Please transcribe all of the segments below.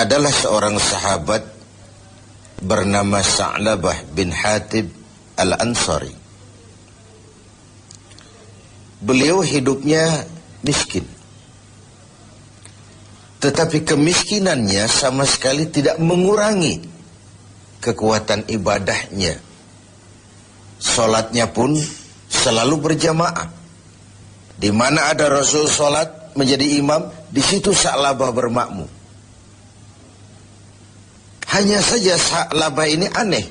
adalah seorang sahabat bernama Sa'labah bin Hatib Al-Ansari. Beliau hidupnya miskin, tetapi kemiskinannya sama sekali tidak mengurangi kekuatan ibadahnya. Salatnya pun selalu berjamaah. Di mana ada Rasul salat menjadi imam, di situ Sa'labah bermakmum. Hanya saja Sa'labah ini aneh.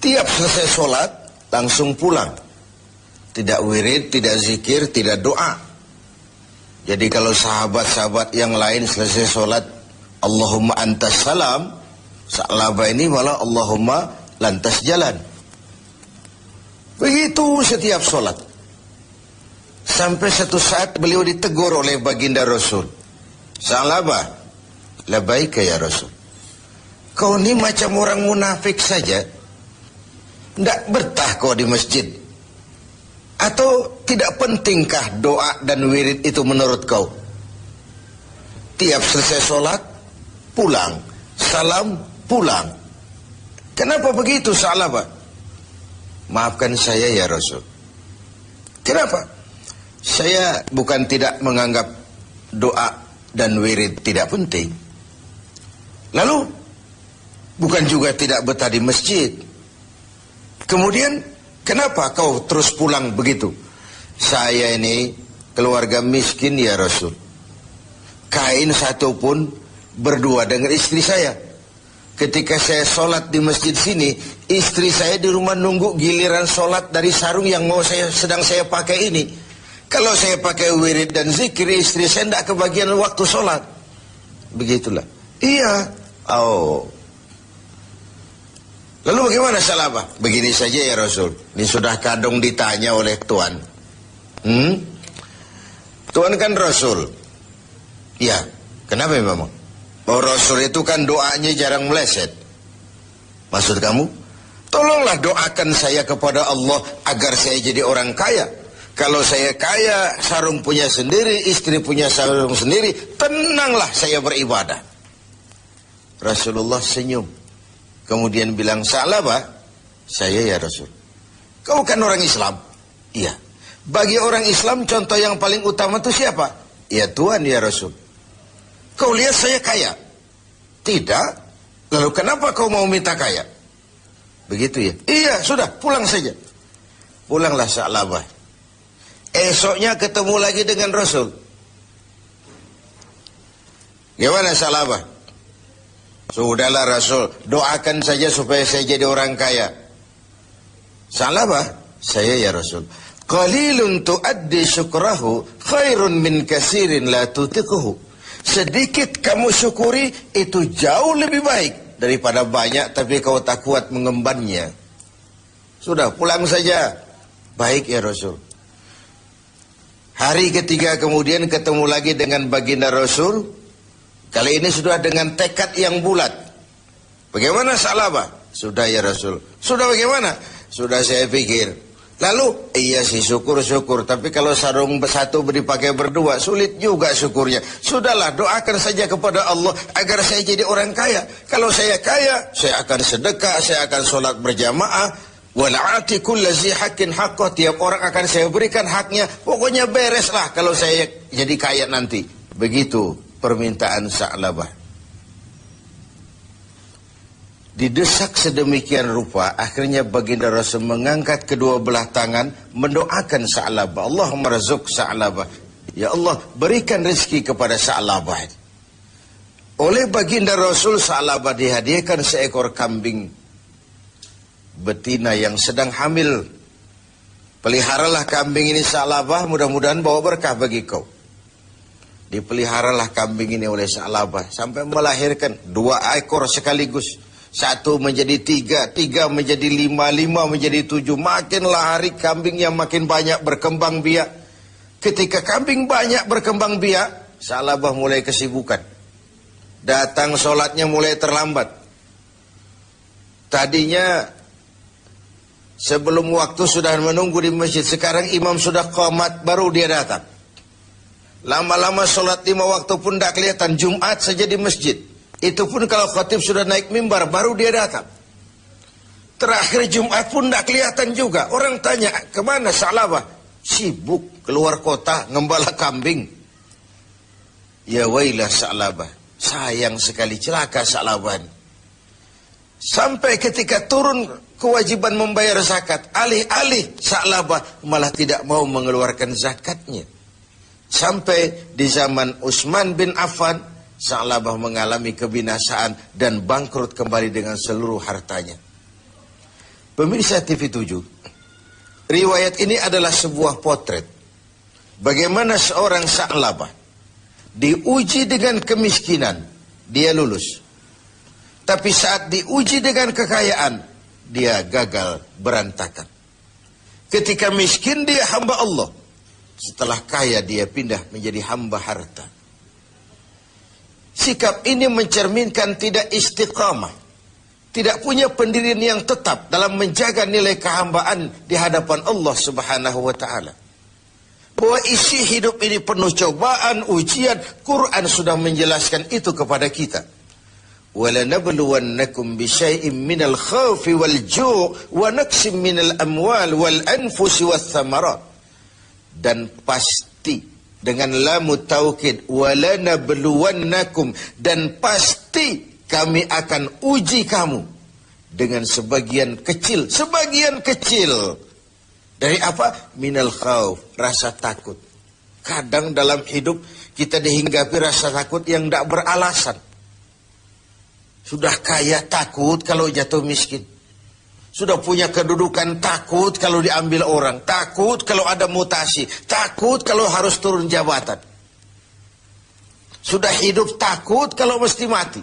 Tiap selesai salat langsung pulang. Tidak wirid, tidak zikir, tidak doa. Jadi kalau sahabat-sahabat yang lain selesai salat Allahumma antas salam, Sa'labah ini malah Allahumma lantas jalan. Begitu setiap salat. Sampai satu saat beliau ditegur oleh baginda Rasul. Sa'labah, labaika ya Rasul. Kau ini macam orang munafik saja. Tidak betah kau di masjid. Atau tidak pentingkah doa dan wirid itu menurut kau? Tiap selesai sholat, pulang. Salam, pulang. Kenapa begitu Sa'labah? Maafkan saya ya Rasul. Kenapa? Saya bukan tidak menganggap doa dan wirid tidak penting. Lalu, bukan juga tidak betah di masjid. Kemudian, kenapa kau terus pulang begitu? Saya ini keluarga miskin ya Rasul. Kain satu pun berdua dengan istri saya. Ketika saya sholat di masjid sini, istri saya di rumah nunggu giliran sholat dari sarung yang sedang saya pakai ini. Kalau saya pakai wirid dan zikir, istri saya tidak kebagian waktu sholat. Begitulah. Iya. Oh. Lalu bagaimana Sa'labah? Begini saja ya Rasul. Ini sudah kadung ditanya oleh Tuhan. Tuhan kan Rasul. Ya. Kenapa memang? Bahwa Rasul itu kan doanya jarang meleset. Maksud kamu? Tolonglah doakan saya kepada Allah agar saya jadi orang kaya. Kalau saya kaya, sarung punya sendiri, istri punya sarung sendiri, tenanglah saya beribadah. Rasulullah senyum. Kemudian bilang, Sa'labah, saya ya Rasul. Kau kan orang Islam? Iya. Bagi orang Islam, contoh yang paling utama itu siapa? Ya Tuhan ya Rasul. Kau lihat saya kaya? Tidak. Lalu kenapa kau mau minta kaya? Begitu ya? Iya, sudah, pulang saja. Pulanglah Sa'labah. Esoknya ketemu lagi dengan Rasul. Gimana Sa'labah? Sudahlah Rasul, doakan saja supaya saya jadi orang kaya. Sa'labah, saya ya Rasul. Qalilun tuaddi syukrahu khairun min kasirin la tutiquhu. Sedikit kamu syukuri itu jauh lebih baik daripada banyak tapi kau tak kuat mengembannya. Sudah, pulang saja. Baik ya Rasul. Hari ketiga kemudian ketemu lagi dengan baginda Rasul. Kali ini sudah dengan tekad yang bulat. Bagaimana Sa'labah? Sudah ya Rasul. Sudah bagaimana? Sudah saya pikir. Lalu, iya sih syukur-syukur. Tapi kalau sarung satu dipakai berdua, sulit juga syukurnya. Sudahlah, doakan saja kepada Allah agar saya jadi orang kaya. Kalau saya kaya, saya akan sedekah, saya akan sholat berjamaah. Wal'ati kullazi haqqin haqqah. Tiap orang akan saya berikan haknya. Pokoknya bereslah kalau saya jadi kaya nanti. Begitu permintaan Sa'labah. Didesak sedemikian rupa, akhirnya baginda Rasul mengangkat kedua belah tangan, mendoakan Sa'labah. Allahumma razuk Sa'labah. Ya Allah, berikan rezeki kepada Sa'labah. Oleh baginda Rasul, Sa'labah dihadiahkan seekor kambing betina yang sedang hamil. Peliharalah kambing ini Sa'labah, mudah-mudahan bawa berkah bagi kau. Dipeliharalah kambing ini oleh Sa'labah sampai melahirkan 2 ekor sekaligus. 1 menjadi 3, 3 menjadi 5, 5 menjadi 7. Makinlah hari kambingnya makin banyak berkembang biak. Ketika kambing banyak berkembang biak, Sa'labah mulai kesibukan. Datang sholatnya mulai terlambat. Tadinya sebelum waktu sudah menunggu di masjid. Sekarang imam sudah qomat baru dia datang. Lama-lama sholat 5 waktu pun tidak kelihatan. Jumat saja di masjid. Itu pun kalau khatib sudah naik mimbar, baru dia datang. Terakhir Jumat pun tidak kelihatan juga. Orang tanya, kemana Sa'labah? Sibuk keluar kota, ngembala kambing. Ya wailah Sa'labah. Sayang sekali, celaka Sa'labah. Sampai ketika turun kewajiban membayar zakat, alih-alih Sa'labah malah tidak mau mengeluarkan zakatnya. Sampai di zaman Utsman bin Affan, Sa'labah mengalami kebinasaan dan bangkrut kembali dengan seluruh hartanya. Pemirsa TV 7, riwayat ini adalah sebuah potret bagaimana seorang Sa'labah diuji dengan kemiskinan, dia lulus. Tapi saat diuji dengan kekayaan, dia gagal, berantakan. Ketika miskin dia hamba Allah. Setelah kaya dia pindah menjadi hamba harta. Sikap ini mencerminkan tidak istiqamah. Tidak punya pendirian yang tetap dalam menjaga nilai kehambaan di hadapan Allah Subhanahu wa ta'ala. Bahwa isi hidup ini penuh cobaan, ujian. Quran sudah menjelaskan itu kepada kita. وَلَنَبْلُوَنَّكُمْ بِشَيْءٍ مِّنَ الْخَوْفِ وَالْجُوعِ وَنَقْصٍ مِّنَ الْأَمْوَالِ وَالْأَنْفُسِ وَالثَّمَرَاتِ. Dan pasti dengan lamu taukid, walanabluwannakum, dan pasti kami akan uji kamu dengan sebagian kecil dari apa? Minal khauf, rasa takut. Kadang dalam hidup kita dihinggapi rasa takut yang tidak beralasan. Sudah kaya takut kalau jatuh miskin. Sudah punya kedudukan takut kalau diambil orang. Takut kalau ada mutasi. Takut kalau harus turun jabatan. Sudah hidup takut kalau mesti mati.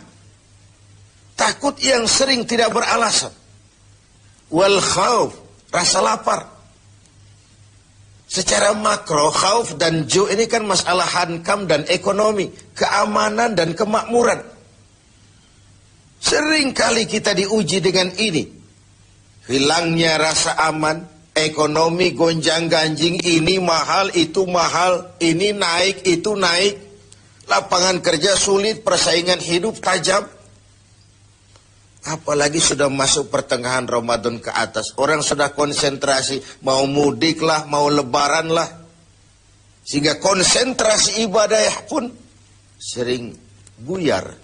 Takut yang sering tidak beralasan. Wal khauf, rasa lapar. Secara makro, khauf dan ju' ini kan masalah hankam dan ekonomi. Keamanan dan kemakmuran. Sering kali kita diuji dengan ini. Hilangnya rasa aman, ekonomi gonjang-ganjing, ini mahal, itu mahal, ini naik, itu naik. Lapangan kerja sulit, persaingan hidup tajam. Apalagi sudah masuk pertengahan Ramadan ke atas. Orang sudah konsentrasi, mau mudik lah, mau lebaran lah. Sehingga konsentrasi ibadah pun sering buyar.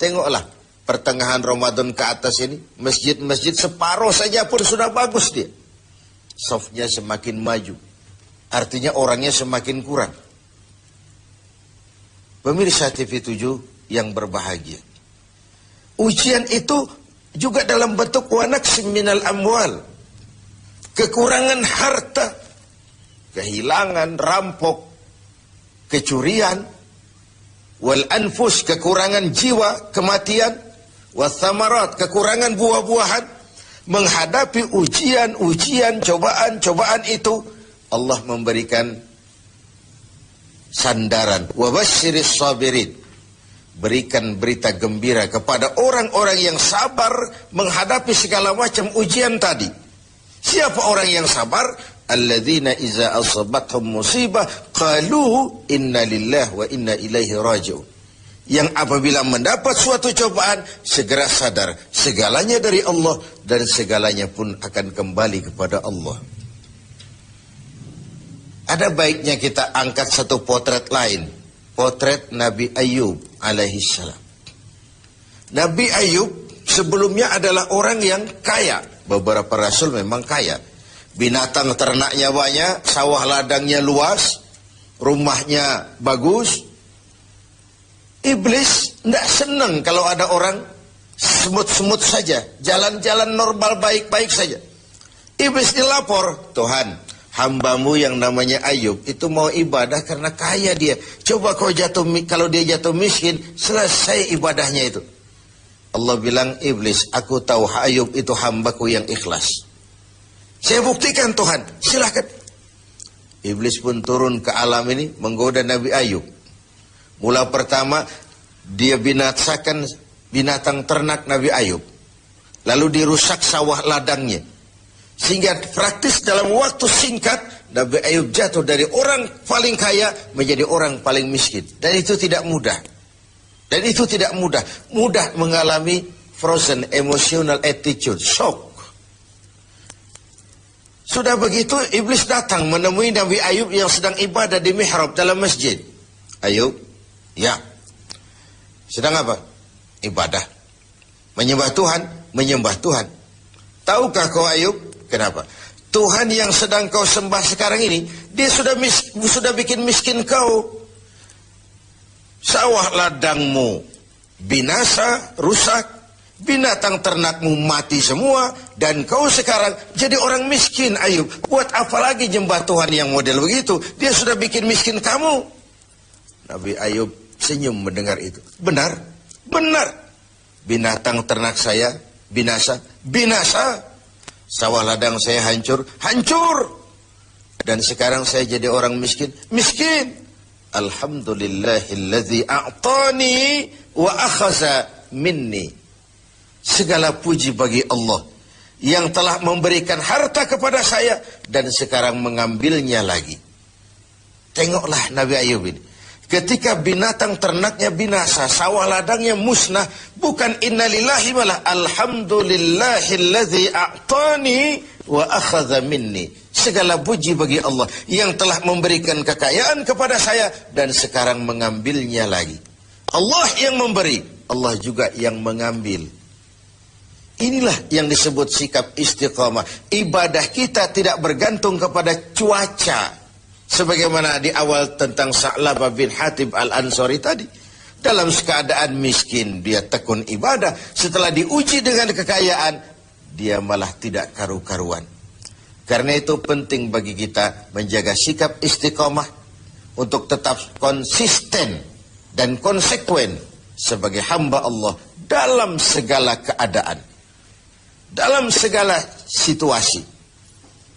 Tengoklah. Pertengahan Ramadan ke atas ini, masjid-masjid separuh saja pun sudah bagus dia. Softnya semakin maju. Artinya orangnya semakin kurang. Pemirsa TV 7 yang berbahagia. Ujian itu juga dalam bentuk wanaksim minal amwal. Kekurangan harta. Kehilangan, rampok, kecurian. Wal anfus, kekurangan jiwa, kematian. Wathamarat, kekurangan buah-buahan. Menghadapi ujian-ujian, cobaan-cobaan itu, Allah memberikan sandaran. Wabasyiris sabirin, berikan berita gembira kepada orang-orang yang sabar menghadapi segala macam ujian tadi. Siapa orang yang sabar? Alladzina iza asabathum musibah qalu inna lillahi wa inna ilaihi raji'un. Yang apabila mendapat suatu cobaan, segera sadar segalanya dari Allah dan segalanya pun akan kembali kepada Allah. Ada baiknya kita angkat satu potret lain, potret Nabi Ayub alaihi salam. Nabi Ayub sebelumnya adalah orang yang kaya. Beberapa rasul memang kaya. Binatang ternaknya banyak, sawah ladangnya luas, rumahnya bagus. Iblis tidak senang kalau ada orang semut-semut saja, jalan-jalan normal baik-baik saja. Iblis dilapor, Tuhan, hambamu yang namanya Ayub itu mau ibadah karena kaya dia. Coba kalau dia jatuh miskin, selesai ibadahnya itu. Allah bilang, Iblis, aku tahu Ayub itu hambaku yang ikhlas. Saya buktikan Tuhan, silahkan. Iblis pun turun ke alam ini menggoda Nabi Ayub. Mula pertama, dia binasakan binatang ternak Nabi Ayub. Lalu dirusak sawah ladangnya. Sehingga praktis dalam waktu singkat Nabi Ayub jatuh dari orang paling kaya menjadi orang paling miskin. Dan itu tidak mudah. Dan itu tidak mudah. Mudah mengalami frozen emotional attitude, shock. Sudah begitu iblis datang menemui Nabi Ayub yang sedang ibadah di mihrab dalam masjid. Ayub, ya. Sedang apa? Ibadah. Menyembah Tuhan, menyembah Tuhan. Tahukah kau Ayub? Kenapa? Tuhan yang sedang kau sembah sekarang ini, dia sudah bikin miskin kau. Sawah ladangmu binasa, rusak. Binatang ternakmu mati semua. Dan kau sekarang jadi orang miskin Ayub. Buat apa lagi nyembah Tuhan yang model begitu? Dia sudah bikin miskin kamu. Nabi Ayub senyum mendengar itu. Benar, benar. Binatang ternak saya binasa, binasa. Sawah ladang saya hancur, hancur. Dan sekarang saya jadi orang miskin, miskin. Alhamdulillahilladzi a'tani wa akhaza minni. Segala puji bagi Allah yang telah memberikan harta kepada saya dan sekarang mengambilnya lagi. Tengoklah Nabi Ayub ini. Ketika binatang ternaknya binasa, sawah ladangnya musnah, bukan innalillahi malah alhamdulillahilladzi a'tani wa akhadha minni. Segala puji bagi Allah yang telah memberikan kekayaan kepada saya dan sekarang mengambilnya lagi. Allah yang memberi, Allah juga yang mengambil. Inilah yang disebut sikap istiqamah. Ibadah kita tidak bergantung kepada cuaca. Sebagaimana di awal tentang Sa'labah bin Hatib al-Ansari tadi. Dalam keadaan miskin, dia tekun ibadah. Setelah diuji dengan kekayaan, dia malah tidak karu-karuan. Karena itu penting bagi kita menjaga sikap istiqamah untuk tetap konsisten dan konsekuen sebagai hamba Allah dalam segala keadaan. Dalam segala situasi.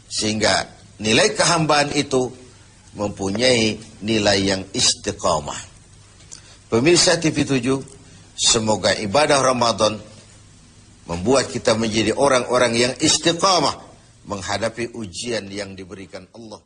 Sehingga nilai kehambaan itu mempunyai nilai yang istiqamah. Pemirsa TV7, semoga ibadah Ramadan membuat kita menjadi orang-orang yang istiqamah menghadapi ujian yang diberikan Allah.